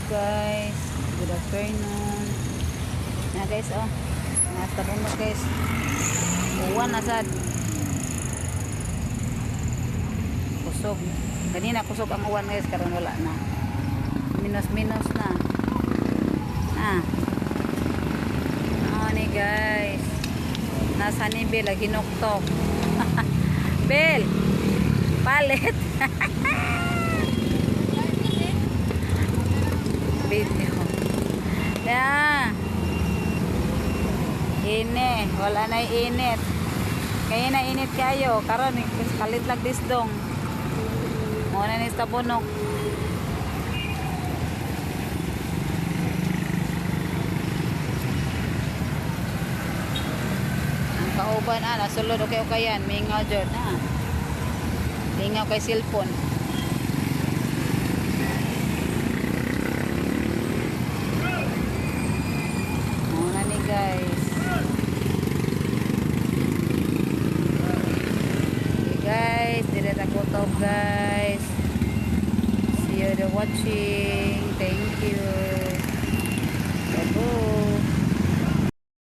guys. Good afternoon. Na guys, oh. Nasa bundok guys. Uwan na sad. Kusog. Kanina kusog ang uwan guys, karon wala na. Minus na. Ni guys. Nasa ni Bel lagi nuktok. Bel. Palit. Video. Ya. Ini, wala na init. Kaya na init kayo. Karon kalit lang disdong. Muna ni sa bunok. Ang kauban nasulod okay yan. Mingaw jud Mingaw kay cellphone. Muna ni guys. Guys, dili ta kutob guys. See you watching. Thank you. Bye.